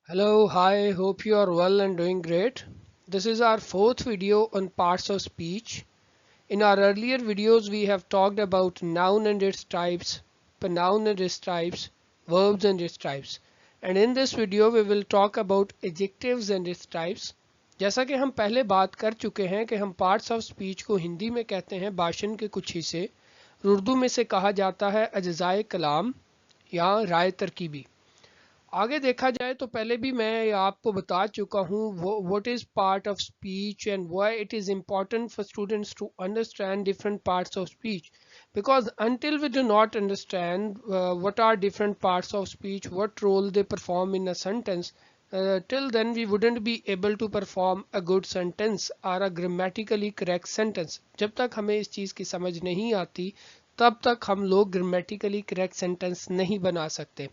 Hello, hi, hope you are well and doing great. This is our fourth video on parts of speech. In our earlier videos, we have talked about noun and its types, pronoun and its types, verbs and its types. And in this video, we will talk about adjectives and its types. जैसा कि हम पहले बात कर चुके हैं कि हम पार्ट्स ऑफ स्पीच को हिंदी में कहते हैं भाषण के कुछ हिस्से, उर्दू में से कहा जाता है अज्जाए कलाम या राय तरकीबी। आगे देखा जाए तो पहले भी मैं आपको बता चुका हूँ what is part of speech and why it is important for students to understand different parts of speech because until we do not understand what are different parts of speech, what role they perform in a sentence, till then we wouldn't be able to perform a good sentence or a grammatically correct sentence. जब तक हमें इस चीज़ की समझ नहीं आती तब तक हम लोग ग्रामेटिकली करेक्ट सेंटेंस नहीं बना सकते।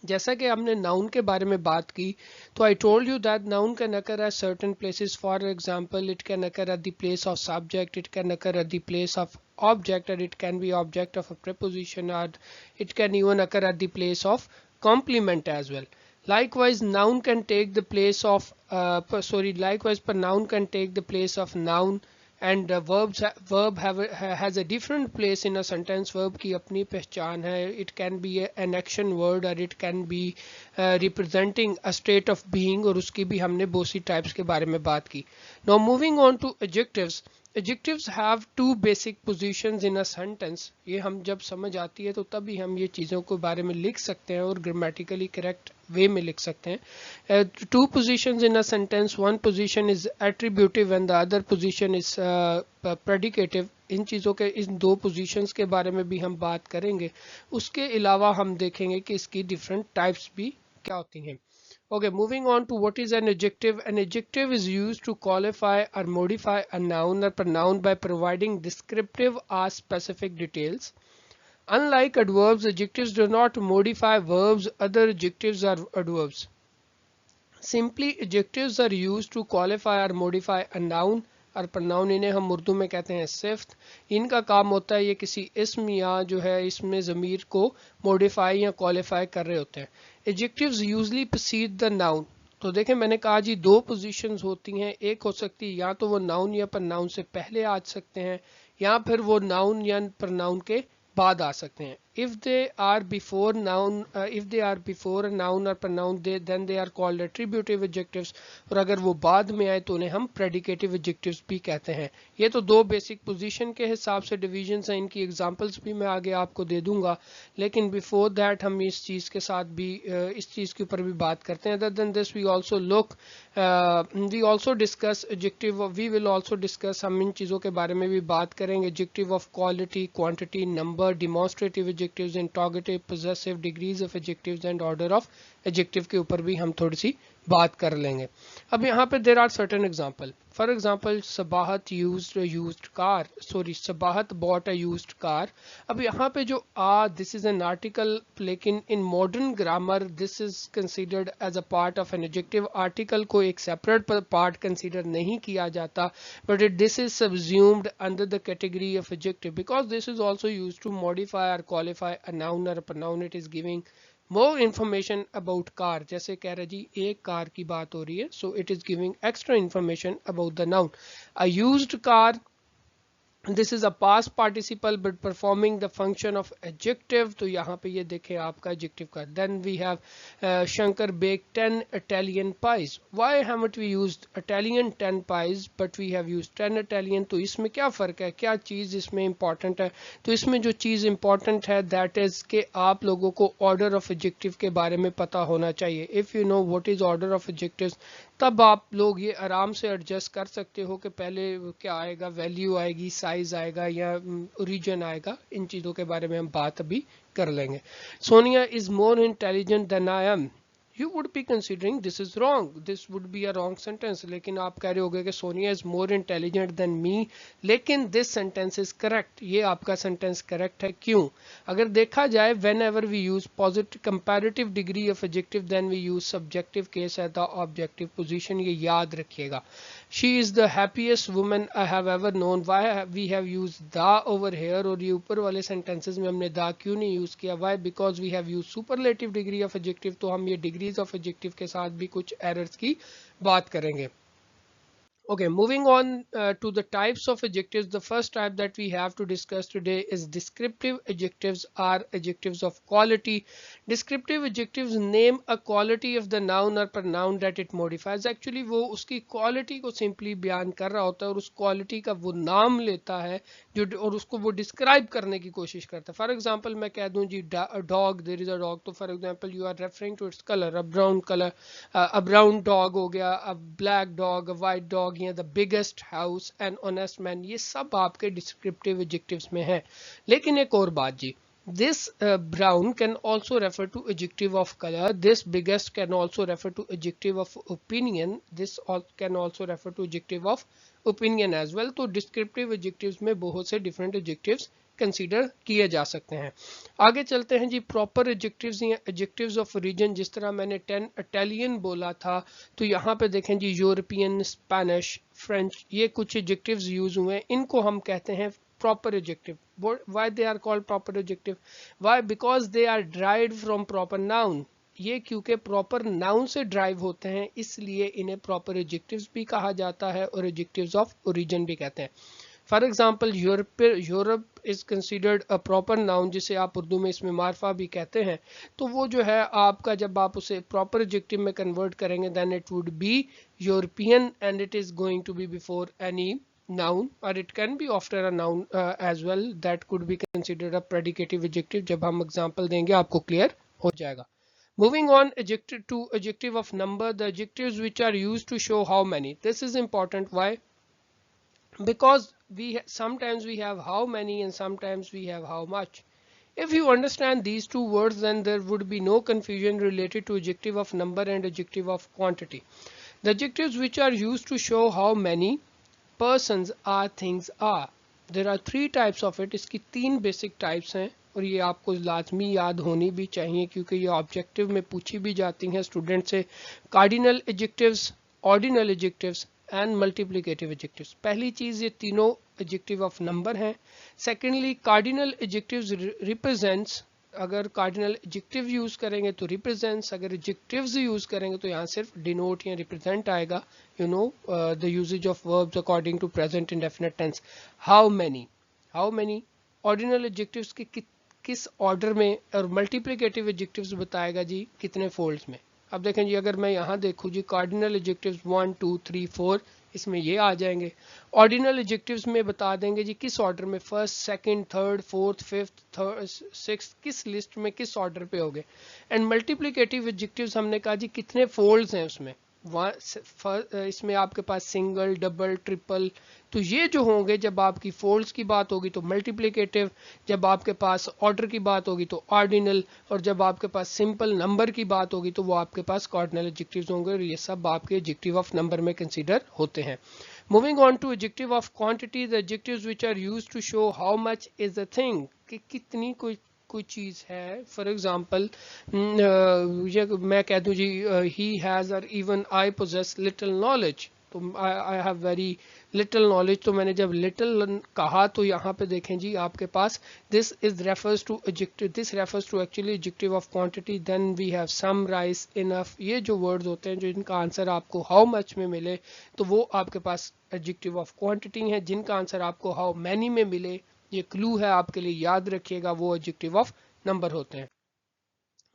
जैसा कि हमने नाउन के बारे में बात की तो I told you that noun can occur at certain places for example it can occur at the place of subject it can occur at the place of object and it can be object of a preposition or it can even occur at the place of complement as well. Likewise noun can take the place of likewise pronoun can take the place of noun and has a different place in a sentence. Verb की अपनी पहचान है. It can be an action word or it can be representing a state of being और उसकी भी हमने बहुत सी types के बारे में बात की. Now moving on to adjectives. Adjectives have two basic positions in a sentence. ये हम जब समझ आती है तो तभी हम ये चीज़ों के बारे में लिख सकते हैं और grammatically correct वे में लिख सकते हैं. Two positions in a sentence. One position is attributive and the other position is predicative. इन चीज़ों के इन दो positions के बारे में भी हम बात करेंगे. उसके अलावा हम देखेंगे कि इसकी different types भी क्या होती हैं. Okay, moving on to what is an adjective. An adjective is used to qualify or modify a noun or pronoun by providing descriptive or specific details. Unlike adverbs, adjectives do not modify verbs. Other adjectives are adverbs. Simply, adjectives are used to qualify or modify a noun और pronoun इन्हें हम उर्दू में कहते हैं सिफ्त. इनका काम होता है ये किसी इसम या जो है इसमें ज़मीर को मॉडिफाई या क्वालिफाई कर रहे होते हैं. Adjectives usually preceded the noun. तो देखें मैंने कहा जी दो पोजीशंस होती हैं. एक हो सकती है या तो वो नाउन या pronoun से पहले आ सकते हैं या फिर वो नाउन या pronoun के बाद आ सकते हैं. If they are before a noun or pronoun then they are called attributive adjectives. और अगर वो बाद में आए तो उन्हें हम predicative adjectives भी कहते हैं. ये तो दो बेसिक पोजीशन के हिसाब से डिविजन्स हैं. इनकी एग्जांपल्स भी मैं आगे आपको दे दूंगा लेकिन बिफोर दैट हम इस चीज़ के साथ भी इस चीज़ के ऊपर भी बात करते हैं. Other than this we also discuss adjective. We will also discuss हम इन चीज़ों के बारे में भी बात करेंगे. Adjective of quality, quantity, number, demonstrative adjectives, interrogative, possessive, degrees of adjectives and order of adjective के ऊपर भी हम थोड़ी सी बात कर लेंगे. अब यहाँ पे there are certain example. For example Sabahat bought a used car. अब यहाँ पे जो दिस इज एन आर्टिकल लेकिन in modern grammar this is considered as a part of an adjective. Article को एक सेपरेट पार्ट कंसिडर नहीं किया जाता but this is subsumed under the category of adjective because this is also use to modify और qualify a noun और pronoun. It is giving more information about car. जैसे कह रहे जी एक कार की बात हो रही है so it is giving extra information about the noun. A used car, this is a past participle but performing the function of adjective. तो यहाँ पे ये देखें आपका एडजेक्टिव का. Then we have Shankar bake 10 Italian pies. Why haven't we used Italian 10 pies but we have used 10 Italian. तो इसमें क्या फ़र्क है, क्या चीज़ इसमें इंपॉर्टेंट है. तो इसमें जो चीज़ इंपॉर्टेंट है दैट इज़ कि आप लोगों को ऑर्डर ऑफ एडजेक्टिव के बारे में पता होना चाहिए. If you know what is order of adjectives तब आप लोग ये आराम से एडजस्ट कर सकते हो कि पहले क्या आएगा, वैल्यू आएगी, साइज आएगा या ओरिजिन आएगा. इन चीज़ों के बारे में हम बात अभी कर लेंगे. Sonia is more intelligent than I am. you would be considering this is wrong. This would be a wrong sentence. लेकिन आप कह रहे होगे कि Sonia is more intelligent than me. लेकिन this sentence is correct. ये आपका sentence correct है. क्यों? अगर देखा जाए whenever we use positive comparative degree of adjective then we use subjective case at the objective position. ये याद रखिएगा. She is the happiest woman I have ever known. Why we have used the over here. और ये ऊपर वाले sentences में हमने the क्यों नहीं use किया? Why? Because we have used superlative degree of adjective. तो हम ये degree कैटेगरीज ऑफ एडजेक्टिव के साथ भी कुछ एरर्स की बात करेंगे. Okay, moving on to the types of adjectives. The first type that we have to discuss today is descriptive adjectives are adjectives of quality. Descriptive adjectives name a quality of the noun or pronoun that it modifies. Actually वो उसकी quality को simply बयान कर रहा होता है और उस quality का वो नाम लेता है जो और उसको वो describe करने की कोशिश करता है. For example मैं कह दूं जी dog, there is a dog, तो for example you are referring to its color, a brown color, a brown dog हो गया, a black dog, a white dog, या the biggest house and honest man, ये सब आपके descriptive adjectives में है. लेकिन एक और बात जी, this brown can also refer to adjective of color, this biggest can also refer to adjective of opinion, this can also refer to adjective of opinion as well. तो descriptive adjectives में बहुत से different adjectives कंसीडर किए जा सकते हैं. आगे चलते हैं जी, प्रॉपर एडजेक्टिव्स या एडजेक्टिव्स ऑफ रीजन. जिस तरह मैंने इटालियन बोला था तो यहाँ पे देखें जी, यूरोपियन, स्पेनिश, फ्रेंच, ये कुछ एडजेक्टिव्स यूज हुए हैं, इनको हम कहते हैं proper adjective. Why they are called proper adjective? Why? Because they are derived from proper noun. ये क्योंकि प्रॉपर नाउन से ड्राइव होते हैं इसलिए इन्हें प्रॉपर एडजेक्टिव्स भी कहा जाता है और एडजेक्टिव्स ऑफ ओरिजिन भी कहते हैं. For example Europe is considered a proper noun, जिसे आप उर्दू में इसमें मार्फा भी कहते हैं. तो वो जो है आपका, जब आप उसे प्रॉपर एडजेक्टिव में कन्वर्ट करेंगे then it would be European and it is going to be before any noun, or it can be after a noun as well. That could be considered a predicative adjective. जब हम example देंगे आपको clear हो जाएगा. Moving on, adjective to adjective of number, the adjectives which are used to show how many. This is important. Why? Because sometimes we have how many and sometimes we have how much. If you understand these two words, then there would be no confusion related to adjective of number and adjective of quantity. The adjectives which are used to show how many persons are, things are. There are three types of it. इसकी तीन basic types हैं और ये आपको लाजमी याद होनी भी चाहिए क्योंकि ये ऑब्जेक्टिव में पूछी भी जाती हैं स्टूडेंट से. Cardinal adjectives, ordinal adjectives and multiplicative adjectives. पहली चीज, ये तीनों एडजेक्टिव ऑफ नंबर हैं. Secondly, cardinal adjectives represents. अगर कार्डिनल एडजेक्टिव यूज करेंगे तो रिप्रेजेंट्स, अगर एडजेक्टिव्स यूज करेंगे तो यहाँ सिर्फ डिनोट या रिप्रेजेंट आएगा. You know the usages of verbs according to present indefinite tense. How many ordinal adjectives के किस ऑर्डर में, और मल्टीप्लिकेटिव एडजेक्टिव्स बताएगा जी कितने फोल्ड्स में. अब देखें जी, अगर मैं यहाँ देखूँ जी, कार्डिनल एडजेक्टिव्स 1 2 3 4 इसमें ये आ जाएंगे. ऑर्डिनल एडजेक्टिव्स में बता देंगे जी किस ऑर्डर में, first, second, third, fourth, fifth, sixth, किस लिस्ट में किस ऑर्डर पे होंगे. एंड मल्टीप्लिकेटिव एडजेक्टिव्स हमने कहा जी कितने फोल्ड्स हैं उसमें. इसमें आपके पास सिंगल, डबल, ट्रिपल, तो ये जो होंगे जब आपकी फोल्ड्स की बात होगी तो मल्टीप्लिकेटिव, जब आपके पास ऑर्डर की बात होगी तो ऑर्डिनल, और जब आपके पास सिंपल नंबर की बात होगी तो वो आपके पास कार्डिनल एडजेक्टिव्स होंगे और ये सब आपके एडजेक्टिव ऑफ नंबर में कंसीडर होते हैं. Moving on to adjective of quantity, the adjectives which are used to show how much is the thing, कि कितनी कोई चीज है. फॉर एग्जाम्पल मैं कह दूं जी, ही हैज और even I possess little knowledge, तो I have very little knowledge. तो मैंने जब लिटिल कहा तो यहाँ पे देखें जी आपके पास this is refers to adjective, this refers to actually adjective of quantity. Then we have some, rice, enough. ये जो वर्ड्स होते हैं जो इनका आंसर आपको हाउ मच में मिले तो वो आपके पास एडजेक्टिव ऑफ क्वांटिटी है. जिनका आंसर आपको हाउ मैनी में मिले, ये क्लू है आपके लिए, याद रखिएगा, वो एडजेक्टिव ऑफ नंबर होते हैं.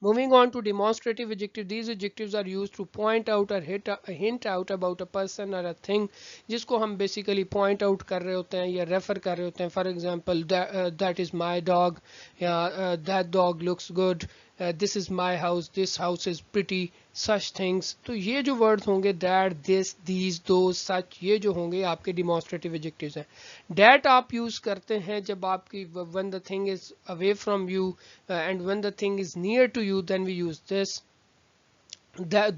Moving on to demonstrative adjective, these adjectives are used to point out or hint out about a person or a thing, जिसको हम basically point out कर रहे होते हैं या refer कर रहे होते हैं. For example, that is my dog, या that dog looks good, this is my house, this house is pretty, such things. तो ये जो words होंगे that, this, these, those, such, ये जो होंगे आपके demonstrative adjectives हैं. that आप use करते हैं जब आपकी when the thing is away from you and when the thing is near to you, then we use this.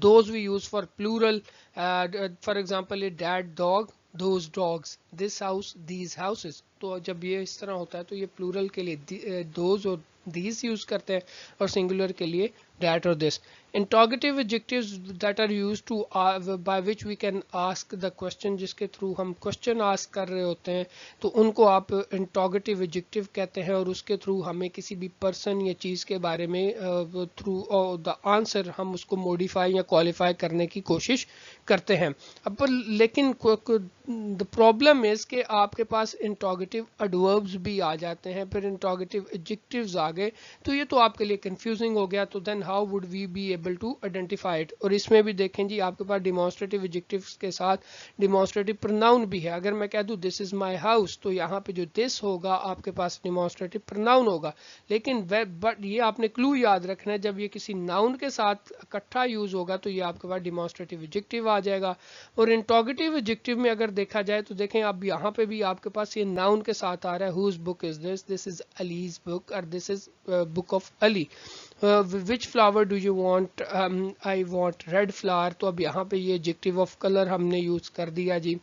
Those we use for plural. For example, a that dog, those dogs, this house, these houses. तो जब ये इस तरह होता है तो ये plural के लिए those और these यूज करते हैं और सिंगुलर के लिए that or this. Interrogative adjectives that are used to by which we can ask the question, जिसके थ्रू हम क्वेश्चन आस्क कर रहे होते हैं तो उनको आप इंटरोगेटिव एडजेक्टिव कहते हैं, और उसके थ्रू हमें किसी भी पर्सन या चीज़ के बारे में थ्रू द आंसर हम उसको मॉडिफाई या क्वालिफाई करने की कोशिश करते हैं। अब लेकिन द प्रॉब्लम इज कि आपके पास इंटरोगेटिव एडवर्ब्स भी आ जाते हैं, फिर इंटरोगेटिव एडजेक्टिव्स आ गए, तो ये तो आपके लिए कंफ्यूजिंग हो गया। तो then how would we be able to identify it. और इसमें भी देखें जी, आपके पास डिमॉन्स्ट्रेटिव एडजेक्टिव्स के साथ डिमॉन्स्ट्रेटिव प्रोनाउन भी है। अगर मैं कह दूं दिस इज माय हाउस, तो यहाँ पे जो दिस होगा आपके पास डिमॉन्स्ट्रेटिव प्रोनाउन होगा। लेकिन बट ये आपने क्लू याद रखना है, जब ये किसी नाउन के साथ इकट्ठा यूज होगा तो ये आपके पास डिमॉन्स्ट्रेटिव एडजेक्टिव आ जाएगा। और इंटरोगेटिव एडजेक्टिव में अगर देखा जाए तो देखें अब यहाँ पे भी आपके पास ये नाउन के साथ आ रहा है, whose book is this, this is Ali's book, और this is book of Ali. Which flower do you want, I want red flower. तो अब यहाँ पे ये एडजेक्टिव ऑफ कलर हमने यूज कर दिया जी।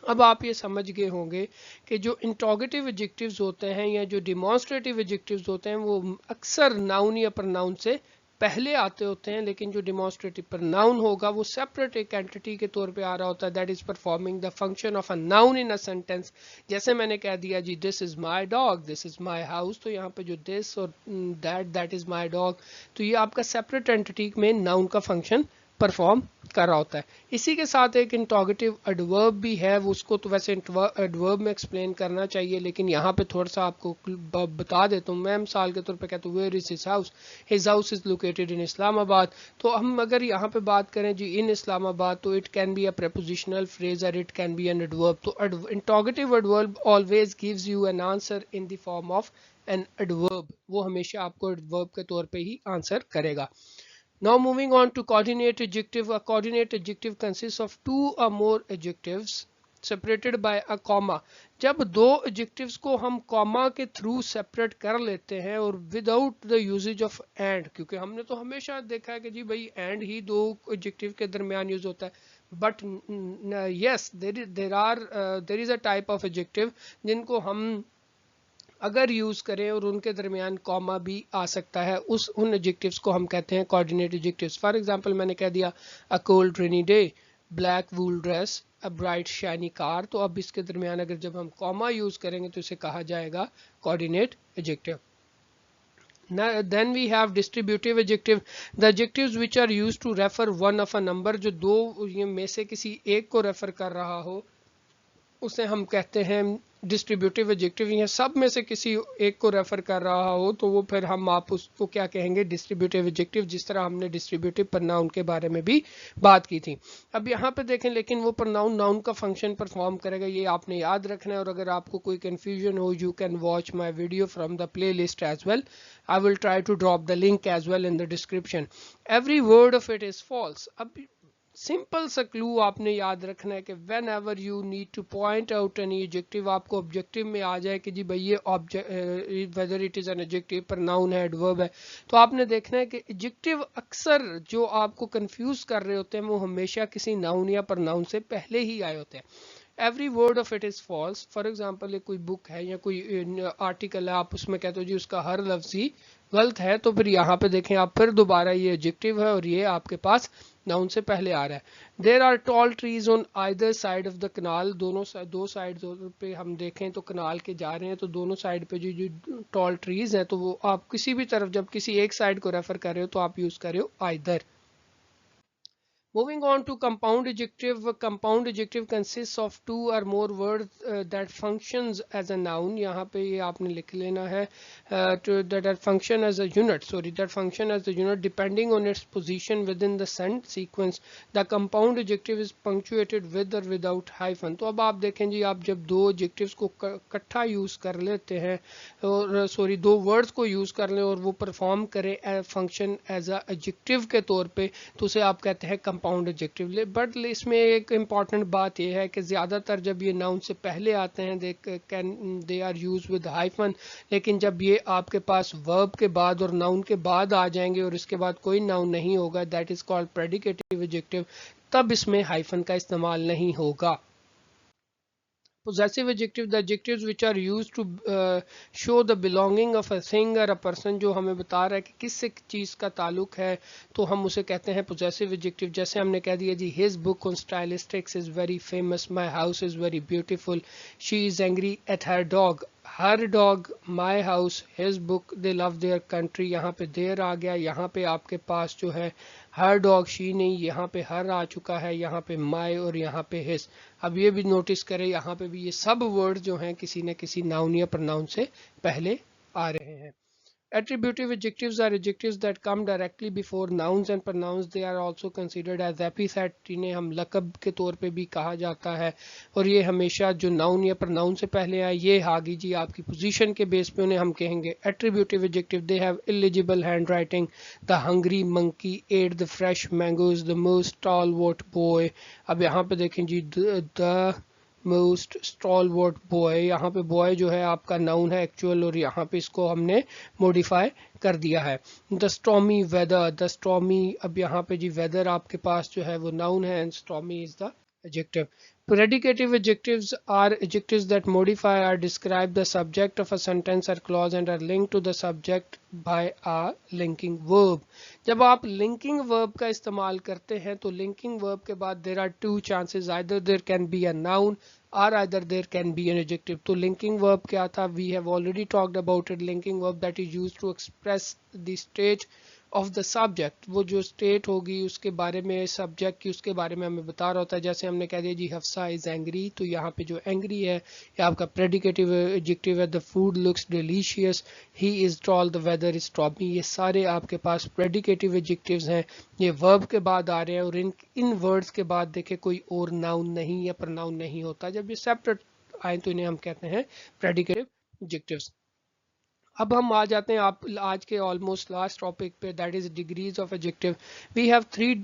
अब आप ये समझ गए होंगे कि जो इंटरोगेटिव एडजेक्टिव्स होते हैं या जो डिमॉन्स्ट्रेटिव एडजेक्टिव्स होते हैं वो अक्सर नाउन या प्रोनाउन से पहले आते होते हैं, लेकिन जो डिमॉन्स्ट्रेटिव प्रोनाउन होगा वो सेपरेट एक एंटिटी के तौर पे आ रहा होता है, that is performing the function of a noun in a sentence. जैसे मैंने कह दिया जी this is my dog, this is my house, तो यहाँ पे जो दिस और दैट इज माय डॉग, तो ये आपका सेपरेट एंटिटी में नाउन का फंक्शन परफॉर्म कर रहा होता है। इसी के साथ एक इंटरोगेटिव एडवर्ब भी है, उसको तो वैसे एडवर्ब में एक्सप्लेन करना चाहिए, लेकिन यहाँ पे थोड़ा सा आपको बता देता हूँ। मैं मिसाल के तौर पे कहता हूँ where is his house is located in Islamabad. तो हम अगर यहाँ पे बात करें जी इन इस्लामाबाद, तो it can be a prepositional phrase और it can be an adverb. तो interrogative adverb always gives you an answer in the form of an adverb, वो हमेशा आपको एडवर्ब के तौर पे ही आंसर करेगा। Now moving on to coordinate adjective. A coordinate adjective consists of two or more adjectives separated by a comma. जब दो adjectives को हम comma के through separate कर लेते हैं और without the usage of and, क्योंकि हमने तो हमेशा देखा है कि जी भाई and ही दो adjective के दरमियान यूज होता है, but yes there is a type of adjective जिनको हम अगर यूज करें और उनके दरमियान कॉमा भी आ सकता है, उन एडजेक्टिव्स को हम कहते हैं कोऑर्डिनेट एडजेक्टिव्स। फॉर एग्जांपल मैंने कह दिया a cold rainy day, black wool dress, a bright shiny car, तो अब इसके दरमियान अगर जब हम कॉमा यूज करेंगे तो इसे कहा जाएगा coordinate adjective. Then we have distributive adjective, the adjectives which are used to refer one of a number, जो दो में से किसी एक को रेफर कर रहा हो उसे हम कहते हैं डिस्ट्रीब्यूटिव एडजेक्टिव। ये सब में से किसी एक को रेफर कर रहा हो तो वो फिर हम आप उसको क्या कहेंगे, डिस्ट्रीब्यूटिव एडजेक्टिव, जिस तरह हमने डिस्ट्रीब्यूटिव प्रोनाउन के बारे में भी बात की थी। अब यहाँ पे देखें, लेकिन वो प्रोनाउन नाउन का फंक्शन परफॉर्म करेगा, ये आपने याद रखना है। और अगर आपको कोई कंफ्यूजन हो, you can watch my video from the playlist as well, I will try to drop the link as well in the description. Every word of it is false. अब सिंपल सा clue आपने याद रखना है कि whenever you need to point out any adjective, आपको objective में आ जाए कि जी भाई ये object whether it is an adjective, pronoun है, एडवर्ब है, तो आपने देखना है कि एडजेक्टिव अक्सर जो आपको कंफ्यूज कर रहे होते हैं वो हमेशा किसी नाउन या प्रोनाउन से पहले ही आए होते हैं। Every word of it is false. For example कोई बुक है या कोई आर्टिकल है, आप उसमें कहते हो जी उसका हर लफ्ज ही गलत है, तो फिर यहाँ पे देखें आप फिर दोबारा ये एडजेक्टिव है और ये आपके पास नाउन से पहले आ रहा है। There are tall trees on either side of the canal, दो साइड पे हम देखें तो कनाल के जा रहे हैं, तो दोनों साइड पे जो टॉल ट्रीज हैं, तो वो आप किसी भी तरफ जब किसी एक साइड को रेफर कर रहे हो तो आप यूज कर रहे हो either. Moving on to compound adjective. Compound adjective consists of two or more words that functions as a noun. यहाँ पे ये आपने लिख लेना है that function as a unit. That function as a unit depending on its position within the sentence sequence. The compound adjective is punctuated with or without hyphen. तो अब आप देखें जी, आप जब दो adjectives को इकट्ठा यूज कर लेते हैं और दो वर्ड्स को यूज कर लें और वो परफॉर्म करें फंक्शन एज अ एडजेक्टिव के तौर पे, तो उसे आप कहते हैं कंपाउंड एडजेक्टिव। बट इसमें एक इम्पॉर्टेंट बात यह है कि ज़्यादातर जब ये नाउन से पहले आते हैं they are use with hyphen, लेकिन जब ये आपके पास वर्ब के बाद और नाउन के बाद आ जाएंगे और इसके बाद कोई नाउन नहीं होगा, that is called predicative adjective, तब इसमें हाइफन का इस्तेमाल नहीं होगा। Possessive adjective, the adjectives which are used to show the belonging of a thing or a person, जो हमें बता रहा है कि किस चीज़ का ताल्लुक है, तो हम उसे कहते हैं possessive adjective। जैसे हमने कह दिया जी, his book on stylistics is very famous, my house is very beautiful, she is angry at her dog, her dog, my house, his book, they love their country। यहाँ पे देर आ गया, यहाँ पे आपके पास जो है हर डॉग, शी नहीं, यहाँ पे हर आ चुका है, यहाँ पे माई और यहाँ पे हिज। अब ये भी नोटिस करें, यहाँ पे भी ये सब वर्ड जो हैं किसी न किसी नाउन या प्रोनाउन से पहले आ रहे हैं। Attributive adjectives are adjectives that come directly before nouns and pronouns. They are also considered as epithet, जिन्हें हम लकब के तौर पे भी कहा जाता है, और ये हमेशा जो नाउन या pronoun से पहले आए, ये आगे जी आपकी पोजीशन के बेस पे उन्हें हम कहेंगे attributive adjective। They have illegible handwriting, the hungry monkey ate the fresh mangoes, the most stalwart boy। अब यहाँ पे देखें जी, the मोस्ट स्टॉलवर्ट बॉय, यहाँ पे बॉय जो है आपका नाउन है एक्चुअल, और यहाँ पे इसको हमने मॉडिफाई कर दिया है। The stormy weather, the stormy, अब यहाँ पे जी वेदर आपके पास जो है वो नाउन है and stormy is the adjective। Predicative adjectives are adjectives that modify or describe the subject of a sentence or clause and are linked to the subject by a linking verb। जब आप linking verb का इस्तेमाल करते हैं तो linking verb के बाद there are two chances, either there can be a noun or either there can be an adjective। तो linking verb क्या था, we have already talked about it। linking verb that is used to express the state of the subject, वो जो state होगी उसके बारे में, subject की, उसके बारे में हमें बता रहा होता है। जैसे हमने कह दिया जी हफ्सा इज एंग्री, तो यहाँ पे जो एंग्री है ये आपका प्रेडिकेटिव एडजेक्टिव है। The food looks delicious, he is tall, the weather is stormy, ये सारे आपके पास प्रेडिकेटिव एडजेक्टिव्स हैं, ये वर्ब के बाद आ रहे हैं। और इन वर्ड्स के बाद देखे कोई और नाउन नहीं या प्रोनाउन नहीं होता। जब ये सेपरेट आए तो इन्हें हम कहते हैं प्रेडिकेटिव एडजेक्टिव्स। अब हम आ जाते हैं आप आज के ऑलमोस्ट लास्ट टॉपिक पे, that is degrees of adjective. We have three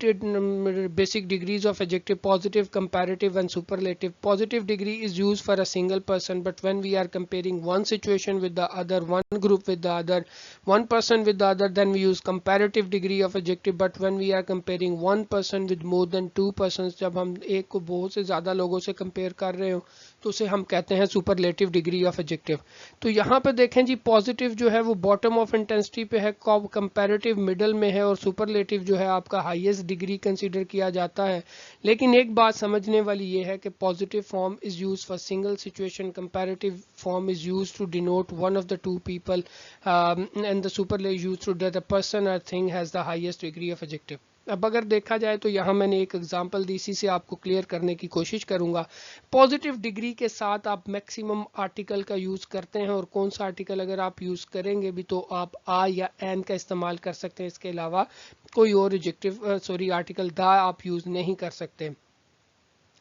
basic degrees of adjective, positive, comparative and superlative. Positive degree is used for a single person, but when we are comparing one situation with the other, one group with the other, one person with the other, then we use comparative degree of adjective. But when we are comparing one person with more than to person, जब हम एक को बहुत से ज्यादा लोगों से compare कर रहे हो तो उसे हम कहते हैं सुपरलेटिव डिग्री ऑफ एडजेक्टिव। तो यहाँ पे देखें जी, पॉजिटिव जो है वो बॉटम ऑफ इंटेंसिटी पे है, कंपैरेटिव मिडल में है, और सुपरलेटिव जो है आपका हाईएस्ट डिग्री कंसीडर किया जाता है। लेकिन एक बात समझने वाली ये है कि positive form is use for single situation, comparative form is use to denote one of the two people, and the superlative use to that the person or thing has the highest degree of adjective. अब अगर देखा जाए तो यहाँ मैंने एक example दी, इसी से आपको क्लियर करने की कोशिश करूंगा। पॉजिटिव डिग्री के साथ आप मैक्सिमम आर्टिकल का यूज करते हैं, और कौन सा आर्टिकल अगर आप यूज करेंगे भी तो आप आ या एन का इस्तेमाल कर सकते हैं, इसके अलावा कोई और एडजेक्टिव आर्टिकल द आप यूज नहीं कर सकते।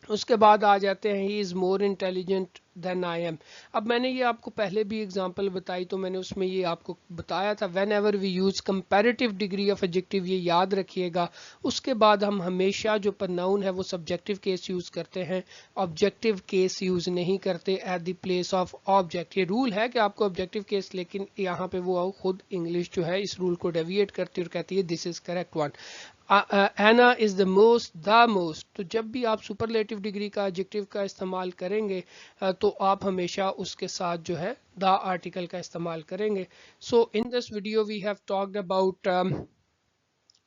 उसके बाद आ जाते हैं he is more intelligent than I am. अब मैंने ये आपको पहले भी एग्जांपल बताई, तो मैंने उसमें ये आपको बताया था, whenever we use comparative degree of adjective, ये याद रखिएगा। उसके बाद हम हमेशा जो प्रोनाउन है वो सब्जेक्टिव केस यूज करते हैं, ऑब्जेक्टिव केस यूज नहीं करते at the place of object. ये रूल है कि आपको ऑब्जेक्टिव केस, लेकिन यहाँ पे वो खुद इंग्लिश जो है इस रूल को डेविएट करती है और कहती है this is correct one. Anna is the most, तो जब भी आप सुपरलेटिव डिग्री का एडजेक्टिव का इस्तेमाल करेंगे तो आप हमेशा उसके साथ जो है द आर्टिकल का इस्तेमाल करेंगे। So in this video we have talked about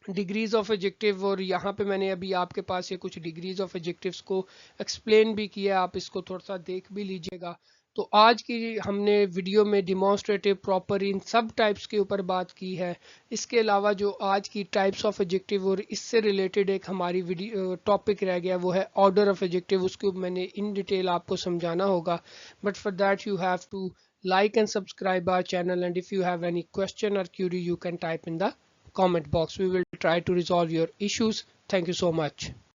degrees of adjective, और यहाँ पे मैंने अभी आपके पास ये कुछ डिग्रीज ऑफ एडजेक्टिव्स को एक्सप्लेन भी किया, आप इसको थोड़ा सा देख भी लीजिएगा। तो आज की हमने वीडियो में डिमॉन्स्ट्रेटिव, प्रॉपर, इन सब टाइप्स के ऊपर बात की है। इसके अलावा जो आज की टाइप्स ऑफ एडजेक्टिव और इससे रिलेटेड एक हमारी वीडियो टॉपिक रह गया वो है ऑर्डर ऑफ एडजेक्टिव, उसको मैंने इन डिटेल आपको समझाना होगा। But for that you have to like and subscribe our channel, and if you have any question or query you can type in the comment box. We will try to resolve your issues. Thank you so much.